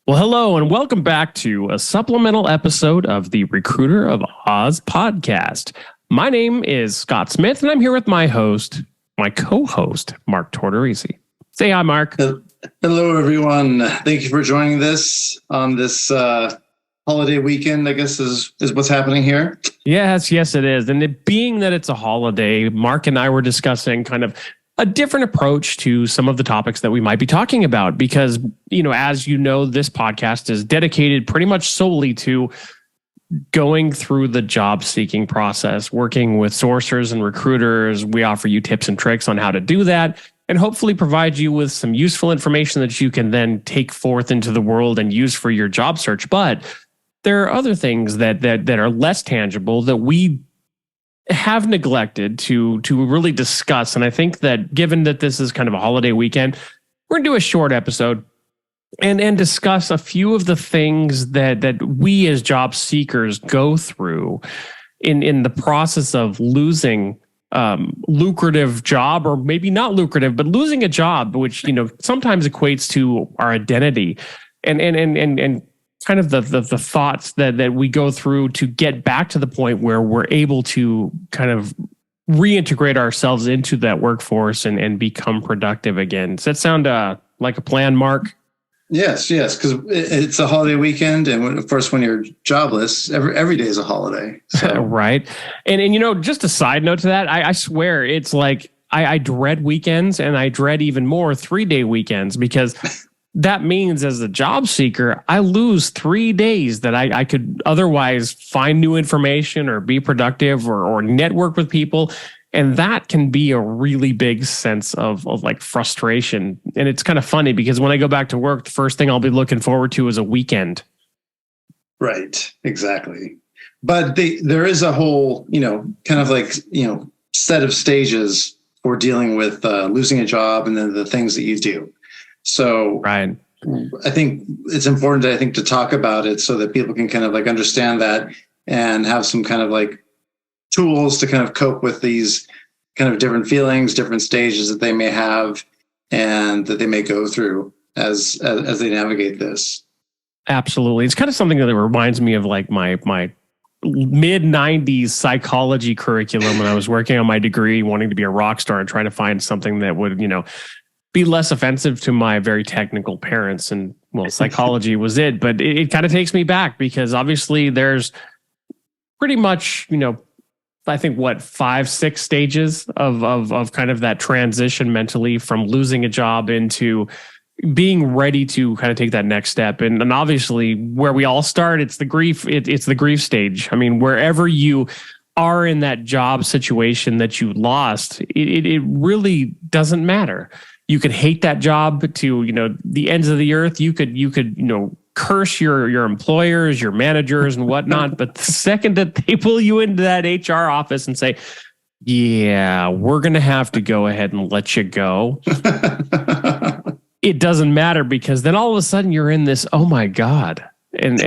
Well, hello, and welcome back to a supplemental episode of the Recruiter of Oz podcast. My name is Scott Smith, and I'm here with my co-host, Mark Tortorici. Say hi, Mark. Hello, everyone. Thank you for joining this on this holiday weekend, I guess is what's happening here. Yes, it is. And it being that it's a holiday, Mark and I were discussing kind of a different approach to some of the topics that we might be talking about because, as you know, this podcast is dedicated pretty much solely to going through the job seeking process, working with sourcers and recruiters. We offer you tips and tricks on how to do that and hopefully provide you with some useful information that you can then take forth into the world and use for your job search. But there are other things that are less tangible that we have neglected to really discuss. And I think that given that this is kind of a holiday weekend, we're going to do a short episode and discuss a few of the things that we as job seekers go through in the process of losing lucrative job, or maybe not lucrative, but losing a job, which, sometimes equates to our identity and kind of the thoughts that we go through to get back to the point where we're able to kind of reintegrate ourselves into that workforce and become productive again. Does that sound like a plan, Mark? Yes, because it's a holiday weekend, and of course, when you're jobless, every day is a holiday. So. Right, and just a side note to that, I swear it's like I dread weekends, and I dread even more 3-day weekends because. That means as a job seeker, I lose 3 days that I could otherwise find new information or be productive or network with people. And that can be a really big sense of like frustration. And it's kind of funny because when I go back to work, the first thing I'll be looking forward to is a weekend. Right, exactly. But there is a whole, kind of like, set of stages for dealing with losing a job and then the things that you do. So right. I think it's important, to talk about it so that people can kind of like understand that and have some kind of like tools to kind of cope with these kind of different feelings, different stages that they may have and that they may go through as they navigate this. Absolutely. It's kind of something that reminds me of like my mid 90s psychology curriculum when I was working on my degree, wanting to be a rock star and trying to find something that would, be less offensive to my very technical parents. And well, psychology was it, but it kind of takes me back because obviously there's pretty much, I think 5-6 stages of kind of that transition mentally from losing a job into being ready to kind of take that next step. And obviously where we all start, it's the grief. It's the grief stage. I mean, wherever you are in that job situation that you lost, it really doesn't matter. You could hate that job to, the ends of the earth. You could, curse your employers, your managers and whatnot. But the second that they pull you into that HR office and say, yeah, we're going to have to go ahead and let you go. It doesn't matter because then all of a sudden you're in this, oh my God. And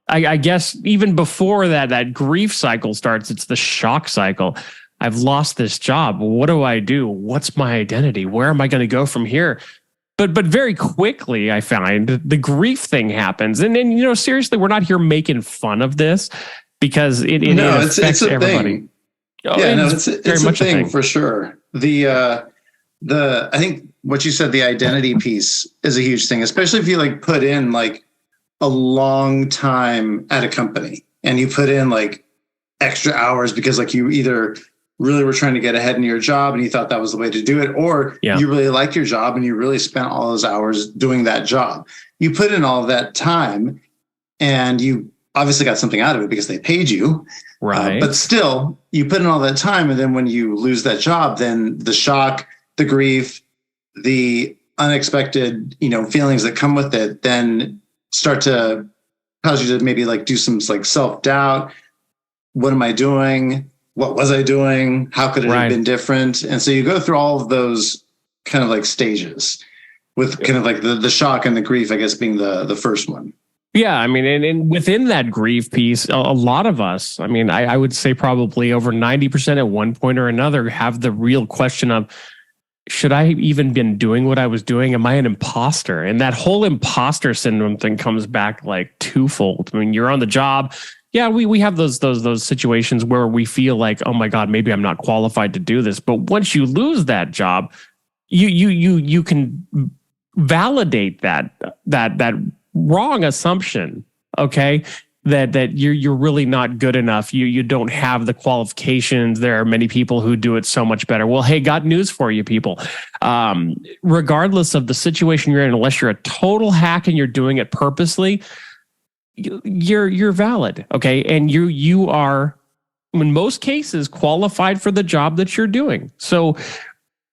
I guess even before that grief cycle starts, it's the shock cycle. I've lost this job. What do I do? What's my identity? Where am I going to go from here? But very quickly, I find the grief thing happens. And then, seriously, we're not here making fun of this because it affects everybody. Thing. It's a thing for sure. I think what you said, the identity piece is a huge thing, especially if you like put in like a long time at a company and you put in like extra hours because like you either really were trying to get ahead in your job and you thought that was the way to do it, or you really liked your job and you really spent all those hours doing that job. You put in all of that time and you obviously got something out of it because they paid you. Right. But still, you put in all that time and then when you lose that job, then the shock, the grief, the unexpected, feelings that come with it then start to cause you to maybe like do some like self-doubt. What am I doing? What was I doing? How could it have been different? And so you go through all of those kind of like stages with kind of like the shock and the grief, I guess, being the first one. Yeah, I mean, and within that grief piece, a lot of us, I mean, I would say probably over 90% at one point or another have the real question of, should I even been doing what I was doing? Am I an imposter? And that whole imposter syndrome thing comes back like twofold. I mean, you're on the job. Yeah, we have those situations where we feel like, oh my God, maybe I'm not qualified to do this. But once you lose that job, you can validate that wrong assumption. Okay. That you're really not good enough. You don't have the qualifications. There are many people who do it so much better. Well, hey, got news for you, people. Regardless of the situation you're in, unless you're a total hack and you're doing it purposely, you're valid. Okay, and you are, in most cases, qualified for the job that you're doing. So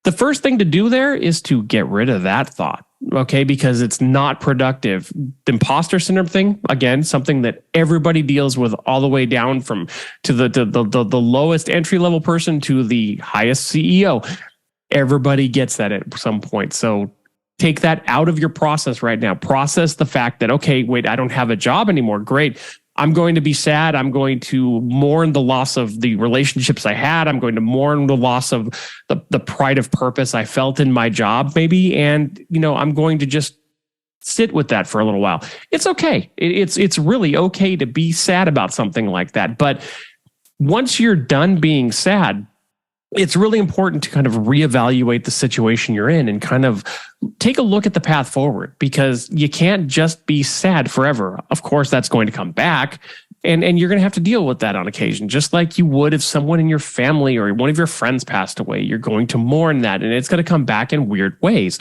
the first thing to do there is to get rid of that thought. Okay, because it's not productive. The imposter syndrome thing, again, something that everybody deals with all the way down from to the lowest entry level person to the highest CEO. Everybody gets that at some point. So take that out of your process right now. Process the fact that, okay, wait, I don't have a job anymore. Great. I'm going to be sad. I'm going to mourn the loss of the relationships I had. I'm going to mourn the loss of the pride of purpose I felt in my job, maybe. And, I'm going to just sit with that for a little while. It's okay. It's really okay to be sad about something like that. But once you're done being sad, it's really important to kind of reevaluate the situation you're in and kind of take a look at the path forward, because you can't just be sad forever. Of course, that's going to come back, and you're going to have to deal with that on occasion, just like you would if someone in your family or one of your friends passed away. You're going to mourn that, and it's going to come back in weird ways.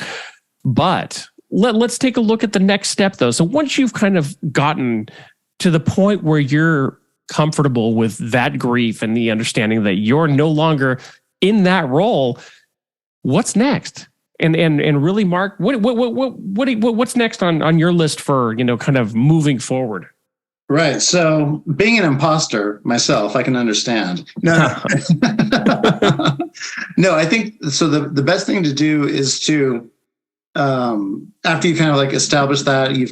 But let's take a look at the next step, though. So once you've kind of gotten to the point where you're comfortable with that grief and the understanding that you're no longer in that role, what's next? And really, Mark, what's next on your list for kind of moving forward? Right. So being an imposter myself, I can understand. No, no, I think so. The best thing to do is to after you kind of like establish that you've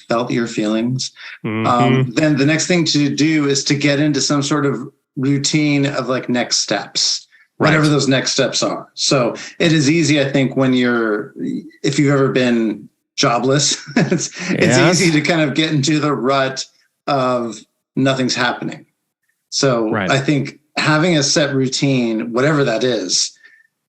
felt your feelings, then the next thing to do is to get into some sort of routine of like next steps, whatever those next steps are. So it is easy, I think, if you've ever been jobless, it's easy to kind of get into the rut of nothing's happening. So I think having a set routine, whatever that is,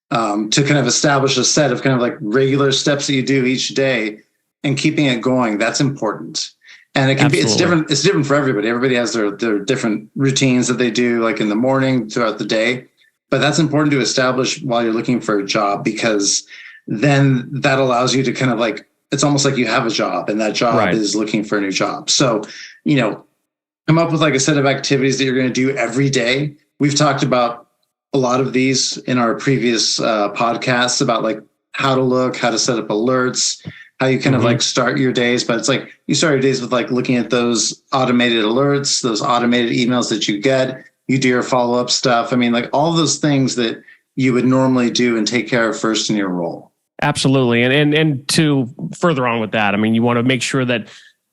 to kind of establish a set of kind of like regular steps that you do each day and keeping it going, that's important. And it can be, it's different for everybody. Everybody has their different routines that they do, like in the morning, throughout the day. But that's important to establish while you're looking for a job, because then that allows you to kind of like, it's almost like you have a job and that job is looking for a new job. So, come up with like a set of activities that you're going to do every day. We've talked about a lot of these in our previous podcasts about like how to set up alerts, how you kind of like start your days. But it's like you start your days with like looking at those automated alerts, those automated emails that you get. You do your follow-up stuff. I mean, like all those things that you would normally do and take care of first in your role. Absolutely. And to further on with that, I mean, you want to make sure that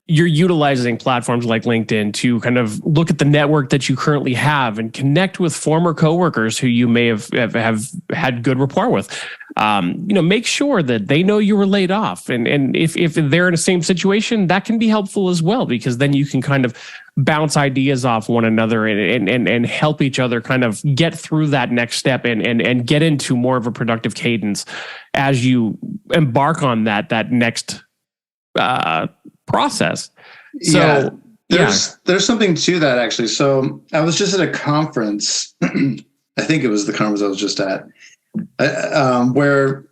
you're utilizing platforms like LinkedIn to kind of look at the network that you currently have and connect with former coworkers who you may have had good rapport with. Make sure that they know you were laid off. And if they're in the same situation, that can be helpful as well, because then you can kind of bounce ideas off one another and help each other kind of get through that next step and get into more of a productive cadence as you embark on that next process. So there's something to that, actually. So I was just at a conference. I think it was the conference I was just at, where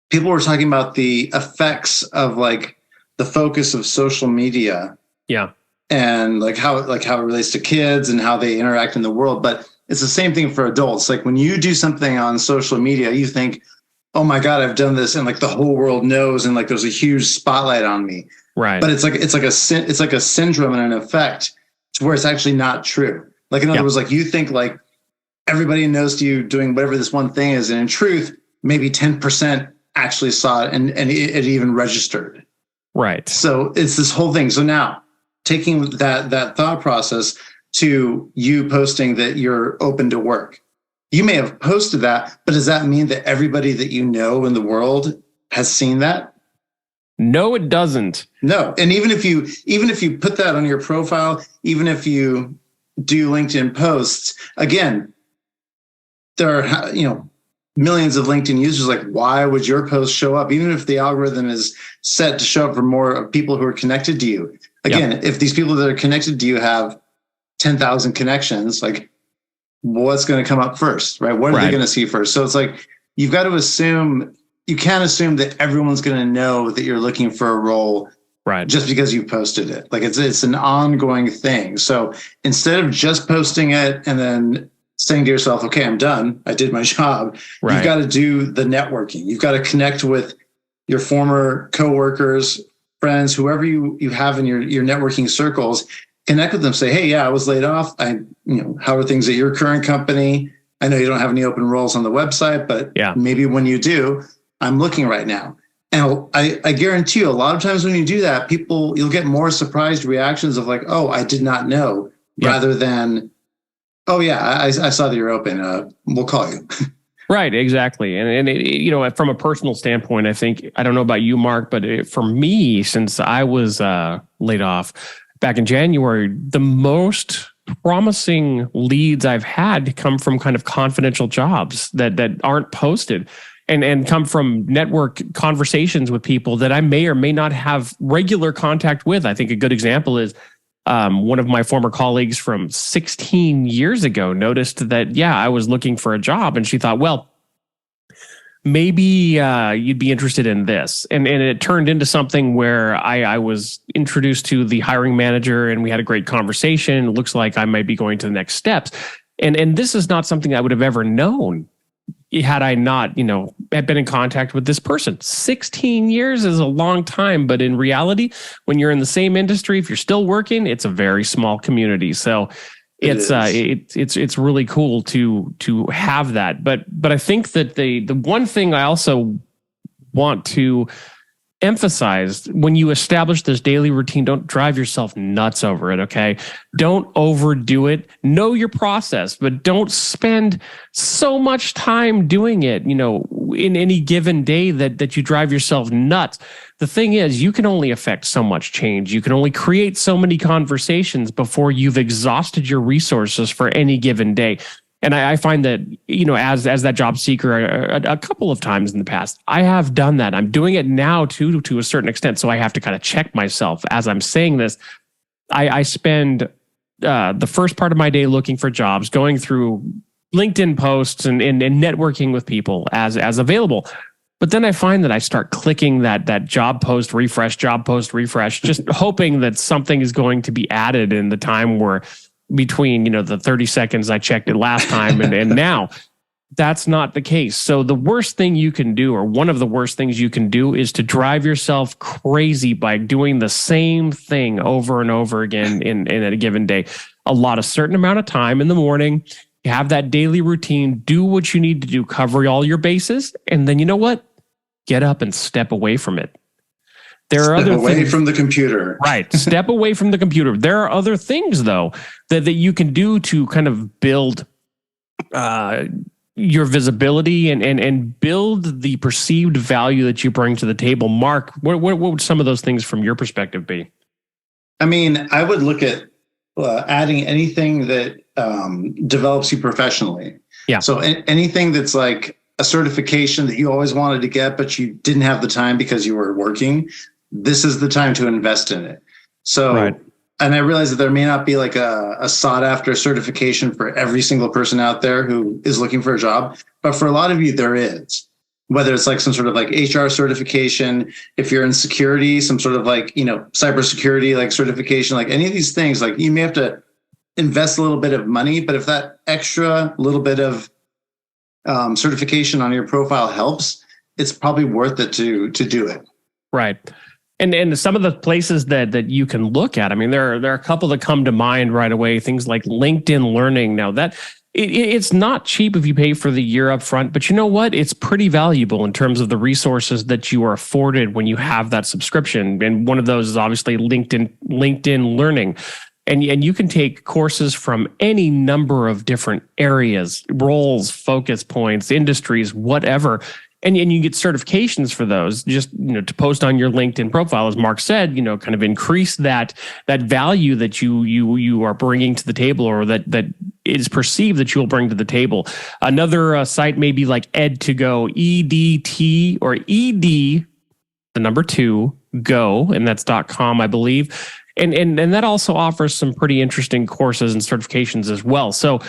people were talking about the effects of like the focus of social media. Yeah. And like how it relates to kids and how they interact in the world. But it's the same thing for adults. Like when you do something on social media, you think, oh my God, I've done this, and like the whole world knows, and like there's a huge spotlight on me. Right. But it's like a syndrome and an effect to where it's actually not true. Like in other words, like you think like everybody knows you doing whatever this one thing is, and in truth, maybe 10% actually saw it and it even registered. Right. So it's this whole thing. So now taking that thought process to you posting that you're open to work. you may have posted that, but does that mean that everybody that you know in the world has seen that? No, it doesn't. No. And even if you put that on your profile, even if you do LinkedIn posts, again, there are, millions of LinkedIn users. Like, why would your post show up? Even if the algorithm is set to show up for more people who are connected to you. Again, if these people that are connected to you have 10,000 connections, like, what's going to come up first, right? What are they going to see first? So it's like, you can't assume that everyone's going to know that you're looking for a role, right, just because you posted it. Like, it's an ongoing thing. So instead of just posting it and then saying to yourself, okay, I'm done, I did my job, you've got to do the networking. You've got to connect with your former coworkers, friends, whoever you have in your networking circles. Connect with them, say, hey, yeah, I was laid off. How are things at your current company? I know you don't have any open roles on the website, but maybe when you do, I'm looking right now. And I guarantee you, a lot of times when you do that, you'll get more surprised reactions of like, oh, I did not know, rather than, oh yeah, I saw that you're open. We'll call you. Right, exactly. And from a personal standpoint, I think, I don't know about you, Mark, but for me, since I was laid off back in January, the most promising leads I've had come from kind of confidential jobs that aren't posted, and come from network conversations with people that I may or may not have regular contact with. I think a good example is one of my former colleagues from 16 years ago noticed that, I was looking for a job, and she thought, well, maybe you'd be interested in this. And it turned into something where I was introduced to the hiring manager, and we had a great conversation. It looks like I might be going to the next steps. And this is not something I would have ever known had I not, had been in contact with this person. 16 years is a long time, but in reality, when you're in the same industry, if you're still working, it's a very small community. So it's really cool to have that. But I think that the one thing I also want to emphasize, when you establish this daily routine, don't drive yourself nuts over it. Okay. Don't overdo it. Know your process, but don't spend so much time doing it, in any given day that you drive yourself nuts. The thing is, you can only affect so much change. You can only create so many conversations before you've exhausted your resources for any given day. And I find that, as that job seeker, a couple of times in the past, I have done that. I'm doing it now too, to a certain extent. So I have to kind of check myself as I'm saying this. I spend the first part of my day looking for jobs, going through LinkedIn posts and networking with people as available. But then I find that I start clicking that job post refresh, just hoping that something is going to be added in the time where between, the 30 seconds I checked it last time and now. That's not the case. So the worst thing you can do, or one of the worst things you can do, is to drive yourself crazy by doing the same thing over and over again in a given day. A certain amount of time in the morning, you have that daily routine, do what you need to do, cover all your bases, and then you know what? Get up and step away from it. There are other things from the computer. Right. Step away from the computer. There are other things, though, that you can do to kind of build your visibility and build the perceived value that you bring to the table. Mark, what would some of those things from your perspective be? I mean, I would look at adding anything that develops you professionally. Yeah. So anything that's like a certification that you always wanted to get, but you didn't have the time because you were working, this is the time to invest in it. So, right. And I realize that there may not be like a sought after certification for every single person out there who is looking for a job, but for a lot of you, there is. Whether it's like some sort of like HR certification, if you're in security, some sort of like, cybersecurity, like certification, like any of these things, like you may have to invest a little bit of money, but if that extra little bit of certification on your profile helps, it's probably worth it to do it. Right. And some of the places that you can look at, I mean, there are a couple that come to mind right away, things like LinkedIn Learning. Now that it's not cheap if you pay for the year up front, but you know what? It's pretty valuable in terms of the resources that you are afforded when you have that subscription. And one of those is obviously LinkedIn Learning. And you can take courses from any number of different areas, roles, focus points, industries, whatever. And you get certifications for those, just to post on your LinkedIn profile, as Mark said, kind of increase that value that you are bringing to the table, or that is perceived that you'll bring to the table. Another site may be like Ed2Go, EDT, or ED, the number 2, Go, and that's .com, I believe. And that also offers some pretty interesting courses and certifications as well. So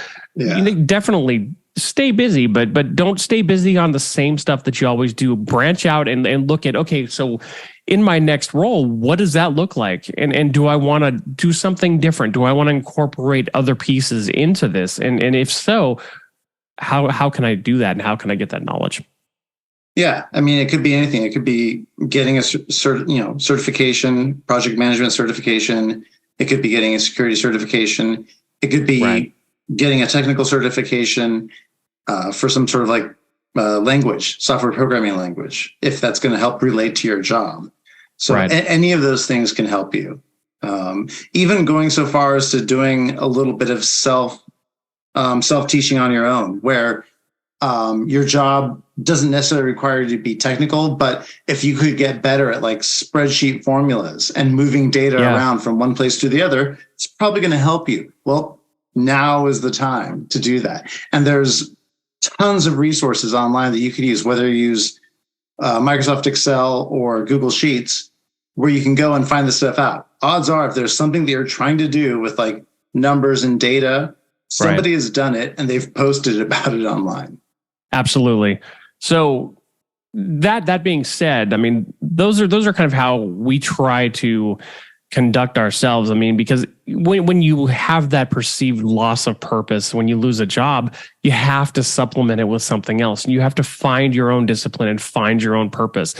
definitely stay busy, but don't stay busy on the same stuff that you always do. Branch out and look at, okay, so in my next role, what does that look like? And do I want to do something different? Do I want to incorporate other pieces into this? And if so, how can I do that? And how can I get that knowledge? Yeah, I mean, it could be anything. It could be getting a certification, project management certification. It could be getting a security certification. It could be getting a technical certification for some sort of like language, software programming language, if that's going to help relate to your job. So any of those things can help you. Even going so far as to doing a little bit of self-teaching on your own, where your job doesn't necessarily require you to be technical, but if you could get better at like spreadsheet formulas and moving data around from one place to the other, it's probably going to help you. Well, now is the time to do that. And there's tons of resources online that you could use, whether you use Microsoft Excel or Google Sheets, where you can go and find this stuff out. Odds are, if there's something that you're trying to do with like numbers and data, somebody has done it and they've posted about it online. Absolutely. So that being said, I mean, those are kind of how we try to conduct ourselves. I mean, because when you have that perceived loss of purpose, when you lose a job, you have to supplement it with something else. You have to find your own discipline and find your own purpose.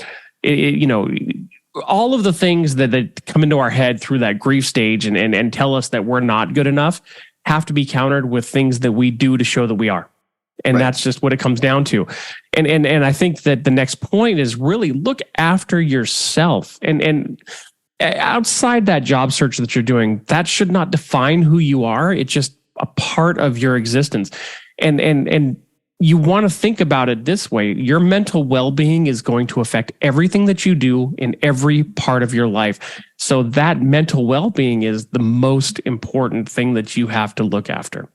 All of the things that come into our head through that grief stage and tell us that we're not good enough have to be countered with things that we do to show that we are. And that's just what it comes down to. And I think that the next point is really look after yourself. And outside that job search that you're doing, that should not define who you are. It's just a part of your existence. And you want to think about it this way. Your mental well-being is going to affect everything that you do in every part of your life. So that mental well-being is the most important thing that you have to look after.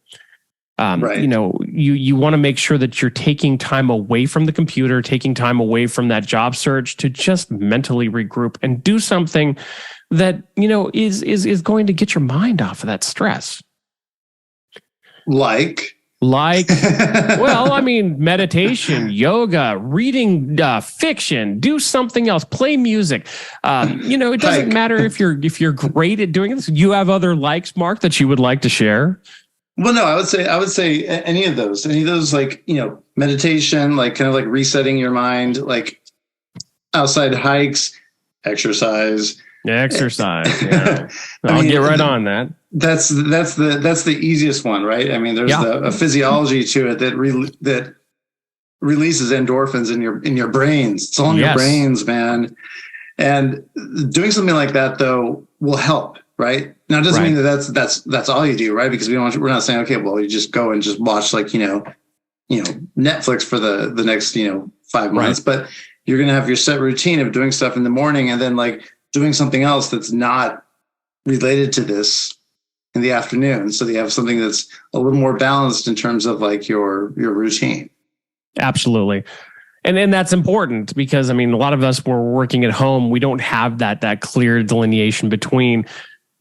You want to make sure that you're taking time away from the computer, taking time away from that job search to just mentally regroup and do something that, is going to get your mind off of that stress. Like, well, I mean, meditation, yoga, reading fiction, do something else, play music. It doesn't matter if you're great at doing this. You have other likes, Mark, that you would like to share? Well, no, I would say any of those, like, meditation, like kind of like resetting your mind, like outside hikes, exercise. Yeah. I'll get right on that. That's the easiest one, right? I mean, there's a physiology to it that releases endorphins in your brains. It's all in your brains, man. And doing something like that though will help. Right. Now, it doesn't mean that that's all you do, right? Because we're not saying, okay, well, you just go and just watch like, Netflix for the next, 5 months, but you're going to have your set routine of doing stuff in the morning and then like doing something else that's not related to this in the afternoon. So you have something that's a little more balanced in terms of like your routine. Absolutely. And that's important because, I mean, a lot of us, we're working at home. We don't have that clear delineation between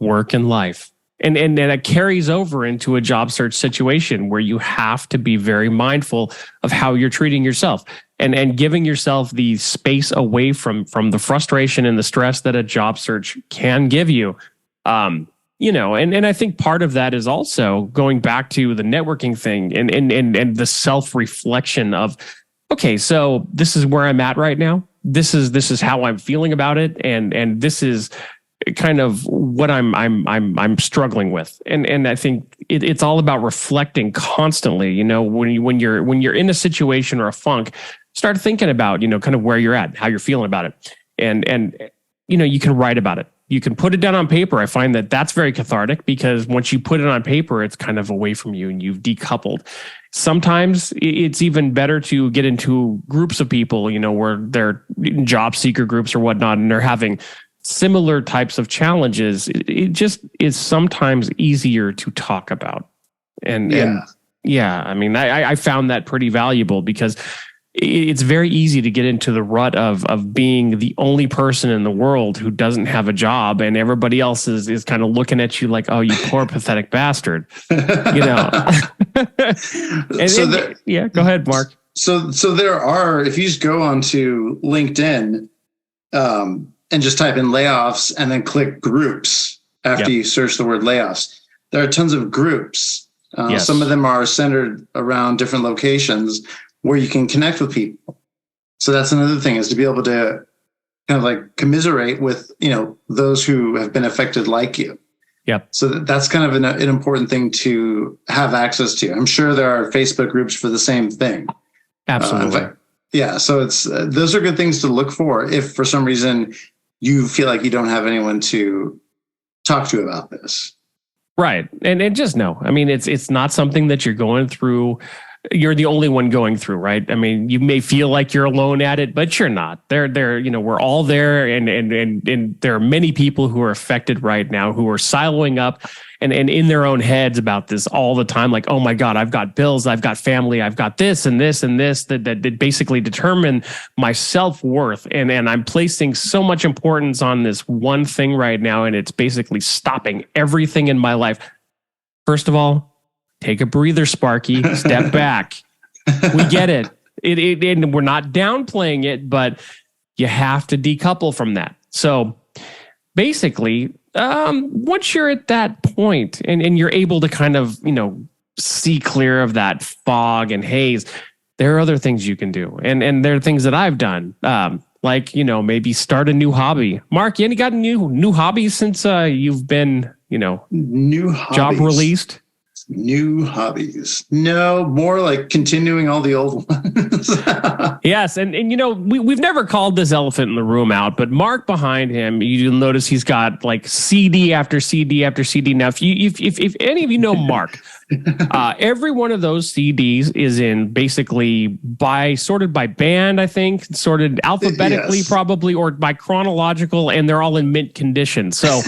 work and life. And it carries over into a job search situation where you have to be very mindful of how you're treating yourself and giving yourself the space away from the frustration and the stress that a job search can give you. And I think part of that is also going back to the networking thing and the self-reflection of, okay, so this is where I'm at right now. This is how I'm feeling about it. And this is kind of what I'm struggling with. And I think it's all about reflecting constantly, when you're in a situation or a funk, start thinking about, kind of where you're at, how you're feeling about it. And you can write about it. you can put it down on paper. I find that that's very cathartic because once you put it on paper, it's kind of away from you and you've decoupled. Sometimes it's even better to get into groups of people, where they're job seeker groups or whatnot, and they're having similar types of challenges. It just is sometimes easier to talk about. And I mean, I found that pretty valuable because it's very easy to get into the rut of being the only person in the world who doesn't have a job, and everybody else is kind of looking at you like, oh, you poor pathetic bastard, Yeah, go ahead, Mark. So there are, if you just go onto LinkedIn and just type in layoffs and then click groups after you search the word layoffs, there are tons of groups. Some of them are centered around different locations where you can connect with people. So that's another thing, is to be able to kind of like commiserate with, those who have been affected like you. Yep. So that's kind of an important thing to have access to. I'm sure there are Facebook groups for the same thing. Absolutely. So it's those are good things to look for if for some reason you feel like you don't have anyone to talk to about this. Right. And just know, I mean, it's not something that you're going through. You're the only one going through, right? I mean, you may feel like you're alone at it, but you're not. We're all there, and there are many people who are affected right now who are siloing up and in their own heads about this all the time. Like, oh my God, I've got bills, I've got family, I've got this and this and this that basically determine my self-worth. And I'm placing so much importance on this one thing right now, and it's basically stopping everything in my life. First of all, take a breather, Sparky. Step back. We get it. And we're not downplaying it, but you have to decouple from that. So basically, once you're at that point and you're able to kind of, see clear of that fog and haze, there are other things you can do. And there are things that I've done. Like, maybe start a new hobby. Mark, you any got new hobbies since you've been, new hobbies. Job released? New hobbies. No, more like continuing all the old ones. Yes. And we've never called this elephant in the room out, but Mark behind him, you'll notice he's got like CD after CD after CD. Now, if any of you know Mark, every one of those CDs is in basically sorted by band, I think, sorted alphabetically, probably, or by chronological, and they're all in mint condition. So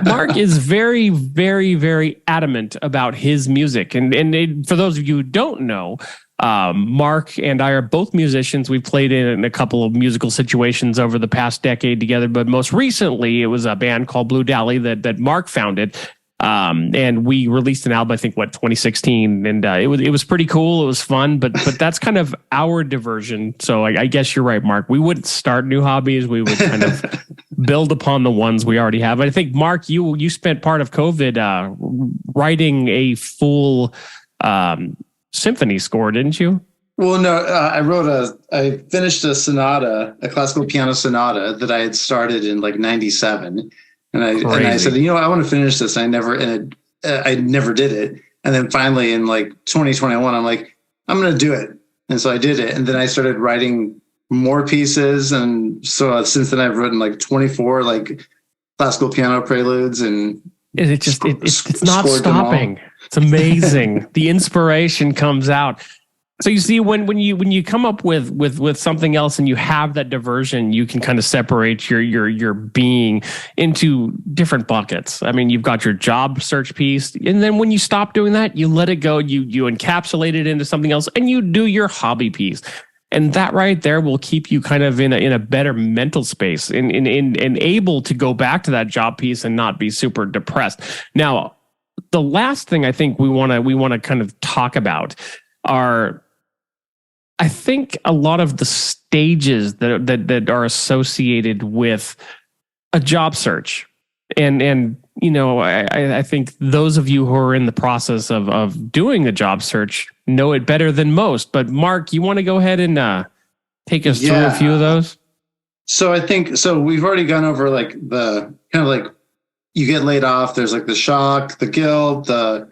Mark is very, very, very adamant about his music. And for those of you who don't know, Mark and I are both musicians. We've played in a couple of musical situations over the past decade together, but most recently it was a band called Blue Dally that Mark founded. And we released an album, I think, 2016, and it was pretty cool. It was fun, but that's kind of our diversion. So I guess you're right, Mark. We wouldn't start new hobbies. We would kind of build upon the ones we already have. I think, Mark, you spent part of COVID writing a full symphony score, didn't you? Well, no, I finished a classical piano sonata that I had started in like 97. And I said, I want to finish this. I never did it. And then finally in like 2021, I'm like, I'm going to do it. And so I did it. And then I started writing more pieces. And so since then I've written like 24 like classical piano preludes, and it's not stopping. It's amazing. The inspiration comes out. So you see, when you come up with something else and you have that diversion, you can kind of separate your being into different buckets. I mean, you've got your job search piece, and then when you stop doing that, you let it go. You encapsulate it into something else, and you do your hobby piece. And that right there will keep you kind of in a better mental space and able to go back to that job piece and not be super depressed. Now, the last thing I think we want to kind of talk about are, I think, a lot of the stages that are associated with a job search. And I think those of you who are in the process of doing a job search know it better than most. But Mark, you want to go ahead and take us through a few of those? So I think, we've already gone over like the kind of like, you get laid off. There's like the shock, the guilt, the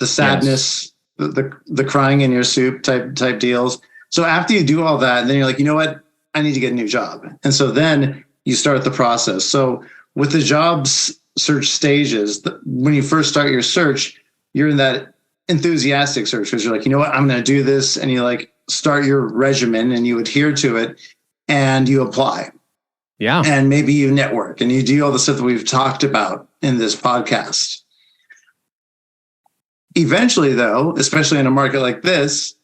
sadness. Yes. The crying in your soup type deals. So after you do all that, then you're like, you know what? I need to get a new job. And so then you start the process. So with the jobs search stages, when you first start your search, you're in that enthusiastic search because you're like, you know what, I'm going to do this. And you like start your regimen and you adhere to it and you apply. Yeah. And maybe you network and you do all the stuff that we've talked about in this podcast. Eventually, though, especially in a market like this,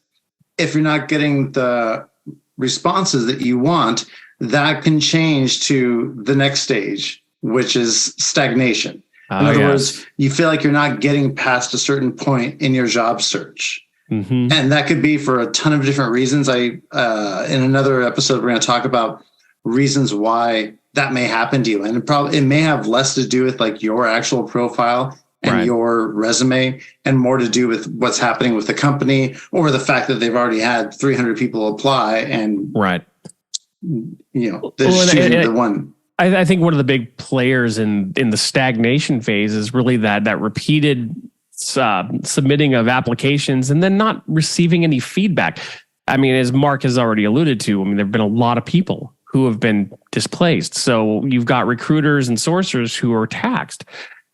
if you're not getting the responses that you want, that can change to the next stage, which is stagnation. In other words, you feel like you're not getting past a certain point in your job search. Mm-hmm. And that could be for a ton of different reasons. In another episode, we're going to talk about reasons why that may happen to you. And it may have less to do with like your actual profile and your resume and more to do with what's happening with the company or the fact that they've already had 300 people apply and, they're choosing the one. I think one of the big players in the stagnation phase is really that repeated submitting of applications and then not receiving any feedback. I mean, as Mark has already alluded to, I mean, there have been a lot of people who have been displaced. So you've got recruiters and sourcers who are taxed.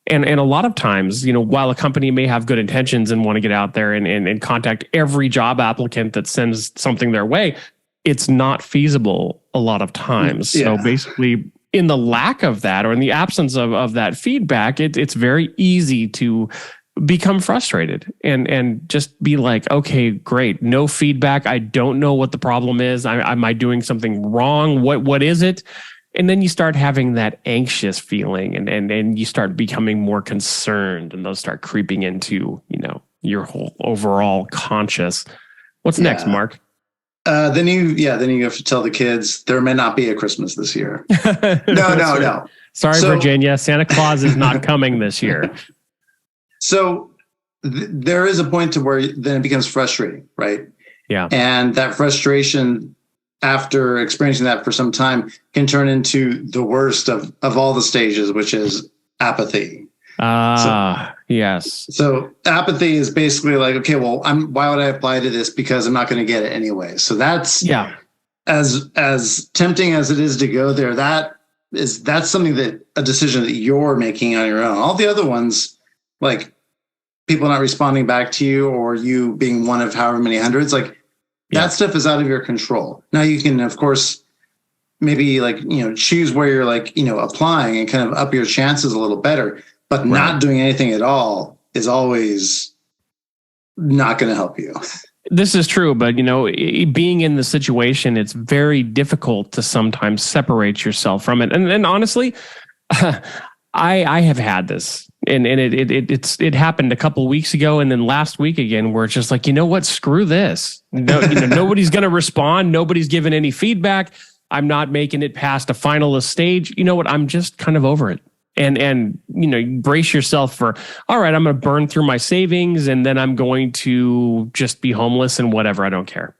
And a lot of times, while a company may have good intentions and want to get out there and contact every job applicant that sends something their way, it's not feasible a lot of times. Yeah. So basically, in the lack of that or in the absence of that feedback, it's very easy to become frustrated and just be like, okay, great, no feedback. I don't know what the problem is. Am I doing something wrong? What is it? And then you start having that anxious feeling and you start becoming more concerned and those start creeping into, your whole overall conscious. What's next, Mark? Then you have to tell the kids there may not be a Christmas this year. No. Sorry, Virginia, Santa Claus is not coming this year. So there is a point to where then it becomes frustrating, right? Yeah. And that frustration after experiencing that for some time can turn into the worst of all the stages, which is apathy. Yes. So apathy is basically like, okay, well, why would I apply to this? Because I'm not going to get it anyway. So that's as tempting as it is to go there. That's something that a decision that you're making on your own. All the other ones, like people not responding back to you or you being one of however many hundreds, like that stuff is out of your control. Now you can, of course, maybe choose where you're applying and kind of up your chances a little better. But not doing anything at all is always not going to help you. This is true, but being in the situation, it's very difficult to sometimes separate yourself from it. And honestly, I have had this, and it happened a couple of weeks ago, and then last week again, where it's just like, you know what, screw this. No, nobody's going to respond. Nobody's giving any feedback. I'm not making it past a finalist stage. You know what? I'm just kind of over it. And brace yourself for, all right, I'm going to burn through my savings and then I'm going to just be homeless and whatever. I don't care.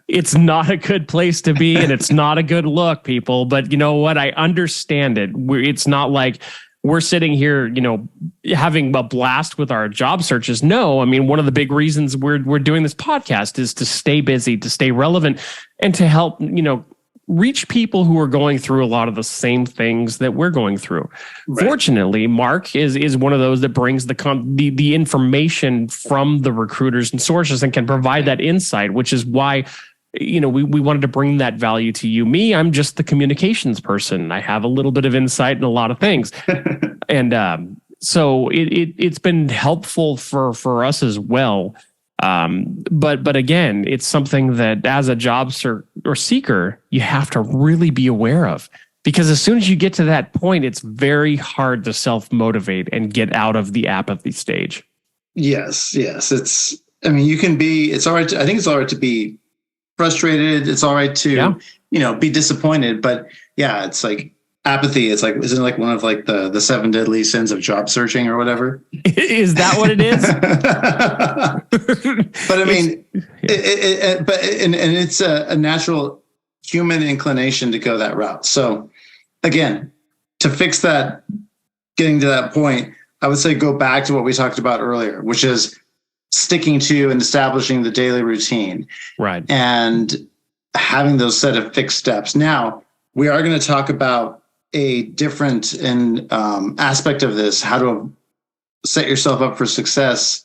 It's not a good place to be and it's not a good look, people. But you know what? I understand it. It's not like we're sitting here, having a blast with our job searches. No, I mean, one of the big reasons we're doing this podcast is to stay busy, to stay relevant, and to help, reach people who are going through a lot of the same things that we're going through. Right. Fortunately, Mark is one of those that brings the information from the recruiters and sources and can provide that insight, which is why we wanted to bring that value to you. Me, I'm just the communications person. I have a little bit of insight in a lot of things. And so it's been helpful for us as well. But again, it's something that as a job seeker, you have to really be aware of, because as soon as you get to that point, it's very hard to self-motivate and get out of the apathy stage. Yes. It's all right. I think it's all right to be frustrated. It's all right to, be disappointed, but it's like apathy. It's like, isn't it like one of like the 7 deadly sins of job searching or whatever? Is that what it is? But I mean, it's a natural human inclination to go that route. So again, to fix that, getting to that point, I would say go back to what we talked about earlier, which is sticking to and establishing the daily routine. Right. And having those set of fixed steps. Now, we are going to talk about a different aspect of this, how to set yourself up for success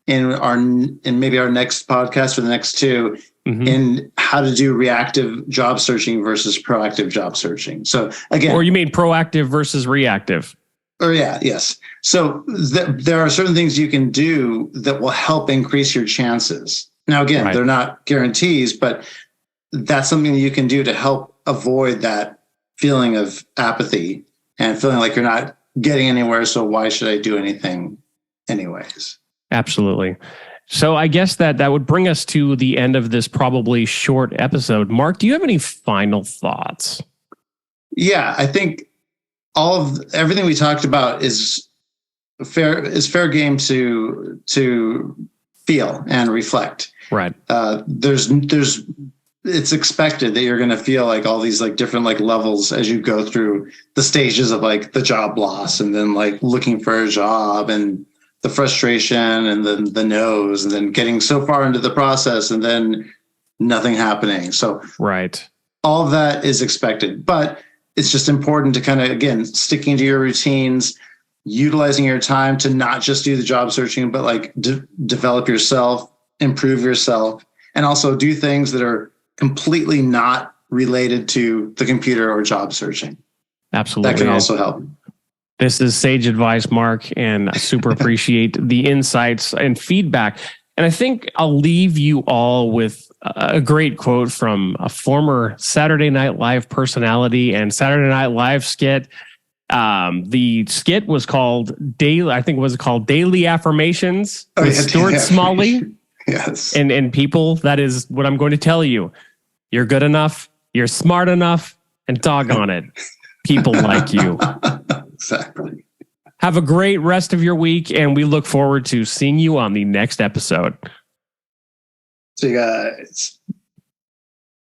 in maybe our next podcast or the next two, in how to do reactive job searching versus proactive job searching. So again, or you mean proactive versus reactive? Or yes. So there are certain things you can do that will help increase your chances. Now, again, they're not guarantees, but that's something that you can do to help avoid that feeling of apathy and feeling like you're not getting anywhere. So why should I do anything anyways? Absolutely. So I guess that would bring us to the end of this probably short episode. Mark, do you have any final thoughts? Yeah, I think everything we talked about is fair game to feel and reflect. Right. It's expected that you're going to feel like all these like different like levels as you go through the stages of like the job loss, and then like looking for a job, and the frustration, and then the no's, and then getting so far into the process and then nothing happening. So all of that is expected, but it's just important to kind of, again, sticking to your routines, utilizing your time to not just do the job searching, but like develop yourself, improve yourself, and also do things that are completely not related to the computer or job searching. Absolutely. That can also help. This is sage advice, Mark, and I super appreciate the insights and feedback. And I think I'll leave you all with a great quote from a former Saturday Night Live personality and Saturday Night Live skit. The skit was called Daily Affirmations with Stuart Smalley. Yes. And people, that is what I'm going to tell you. You're good enough, you're smart enough, and doggone it, people like you. Exactly. Have a great rest of your week, and we look forward to seeing you on the next episode. See you guys.